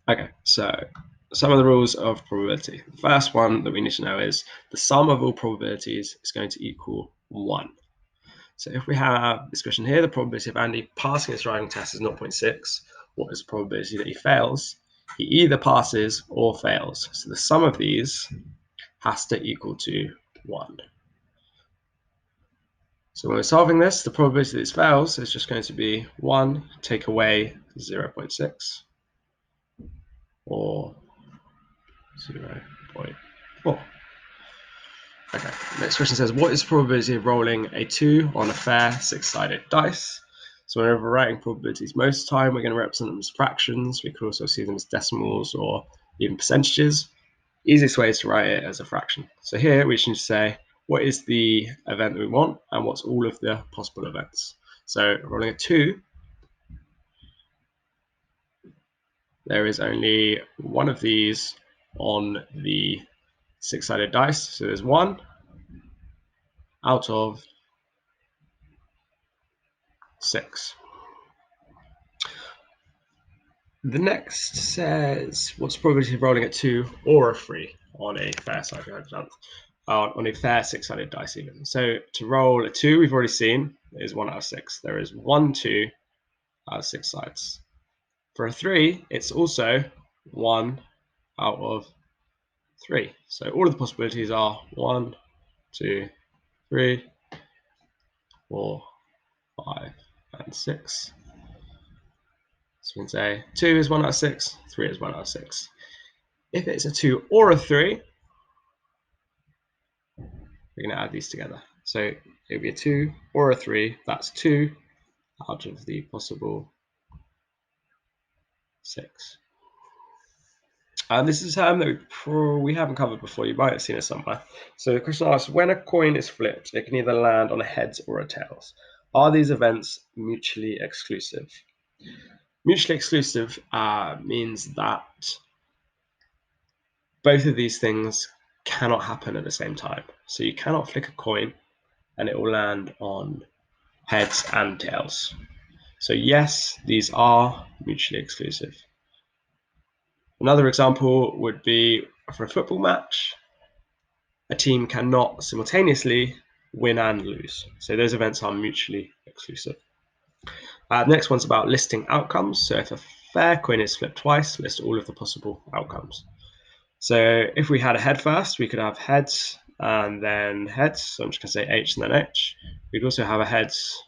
Okay, so some of the rules of probability. The first one that we need to know is the sum of all probabilities is going to equal 1. So if we have this question here, the probability of Andy passing his driving test is 0.6. What is the probability that he fails? He either passes or fails. So the sum of these has to equal to 1. So when we're solving this, the probability that this fails is just going to be 1 take away 0.6 or 0.4. Okay, next question says, what is the probability of rolling a 2 on a fair six-sided dice? So whenever we're writing probabilities, most of the time we're going to represent them as fractions. We could also see them as decimals or even percentages. Easiest way is to write it as a fraction. So here we should say, what is the event that we want and what's all of the possible events. So rolling a 2, there is only one of these on the six-sided dice. So there's 1 out of 6. The next says, what's the probability of rolling a 2 or a 3 on a fair six-sided dice even. So to roll a 2, we've already seen, is 1 out of 6. There is 1 2 out of 6 sides. For a 3, it's also 1 out of 3. So all of the possibilities are 1, 2, 3, 4, 5, and 6. So we can say 2 is 1 out of 6, 3 is 1 out of 6. If it's a 2 or a 3, we're going to add these together. So it would be a 2 or a 3. That's 2 out of the possible 6. This is a term that we haven't covered before. You might have seen it somewhere. So the question asks, when a coin is flipped, it can either land on a heads or a tails. Are these events mutually exclusive? Mutually exclusive means that both of these things cannot happen at the same time. So you cannot flick a coin and it will land on heads and tails. So yes, these are mutually exclusive. Another example would be for a football match, a team cannot simultaneously win and lose. So those events are mutually exclusive. The next one's about listing outcomes. So if a fair coin is flipped twice, list all of the possible outcomes. So if we had a head first, we could have heads and then heads. So I'm just going to say H and then H. We'd also have a heads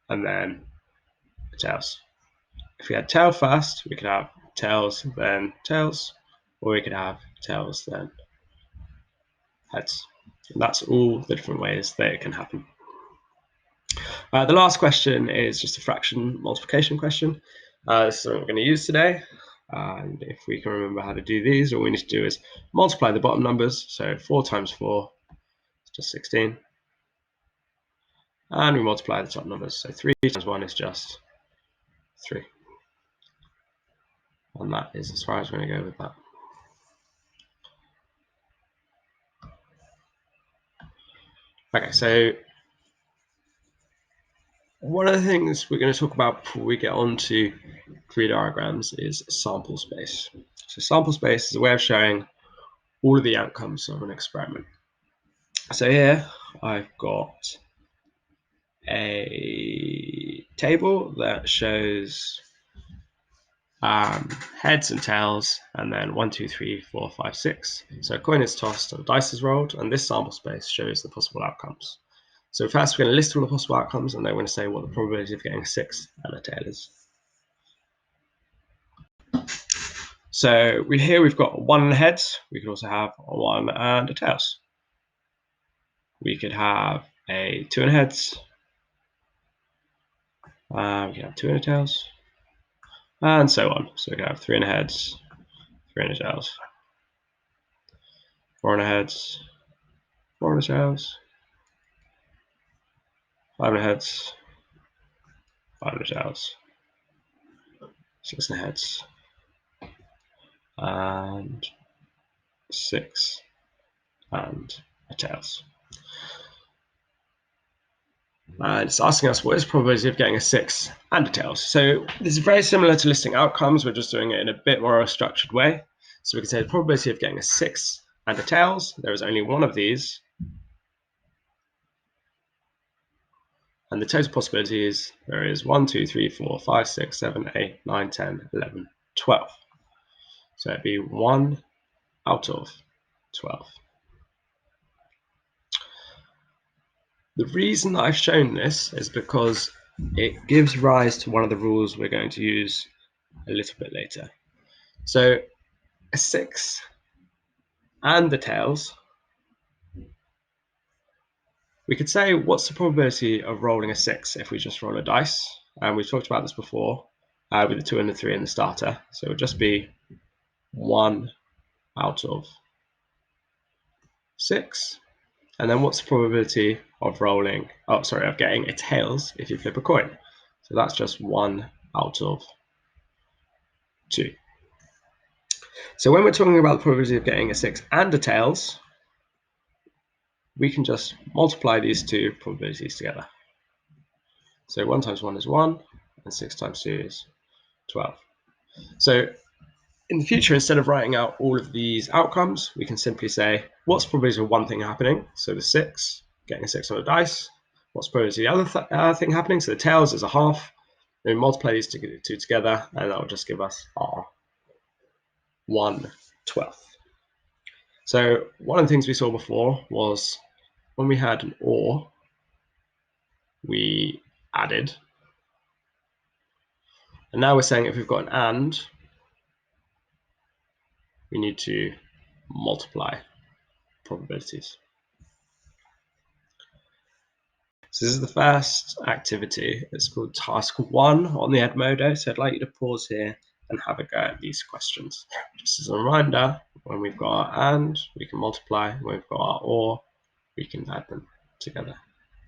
and then a tails. If we had tail first, we could have tails, then tails, or we could have tails, then heads. And that's all the different ways that it can happen. The last question is just a fraction multiplication question. This is something we're going to use today. And if we can remember how to do these, all we need to do is multiply the bottom numbers. So 4 times 4 is just 16. And we multiply the top numbers. So 3 times 1 is just 3. And that is as far as we're going to go with that. Okay, so one of the things we're going to talk about before we get on to tree diagrams is sample space. So sample space is a way of showing all of the outcomes of an experiment. So here I've got a table that shows heads and tails, and then 1, 2, 3, 4, 5, 6. So a coin is tossed and a dice is rolled, and this sample space shows the possible outcomes. So first we're going to list all the possible outcomes, and then we're going to say what the probability of getting a 6 and a tail is. So here we've got 1 and heads. We could also have a 1 and a tails. We could have a 2 and heads. We can have 2 and a tails. And so on. So we can have 3 and a heads, 3 and a tails. 4 and a heads, 4 and a tails. 5 and a heads, 5 and a tails. 6 and a heads. And 6 and a tails. And it's asking us what is the probability of getting a 6 and a tails. So this is very similar to listing outcomes. We're just doing it in a bit more structured way. So we can say the probability of getting a 6 and a tails, there is only one of these. And the total possibilities, there is 1, 2, 3, 4, 5, 6, 7, 8, 9, 10, 11, 12. So it'd be 1 out of 12. The reason that I've shown this is because it gives rise to one of the rules we're going to use a little bit later. So a 6 and the tails, we could say what's the probability of rolling a 6 if we just roll a dice? And we've talked about this before with the 2 and the 3 in the starter. So it would just be 1 out of 6. And then what's the probability of getting a tails if you flip a coin? So that's just 1 out of 2. So when we're talking about the probability of getting a 6 and a tails, we can just multiply these two probabilities together. So 1 times 1 is 1, and 6 times 2 is 12. So in the future, instead of writing out all of these outcomes, we can simply say, what's the probability of one thing happening? So the 6, getting a 6 on a dice. What's the probability of the other thing happening? So the tails is a half. Then we multiply these two together, and that will just give us our 1/12. So one of the things we saw before was when we had an or, we added. And now we're saying if we've got an and, we need to multiply probabilities. So this is the first activity. It's called task 1 on the Edmodo. So I'd like you to pause here and have a go at these questions. Just as a reminder, when we've got our and, we can multiply. When we've got our or, we can add them together.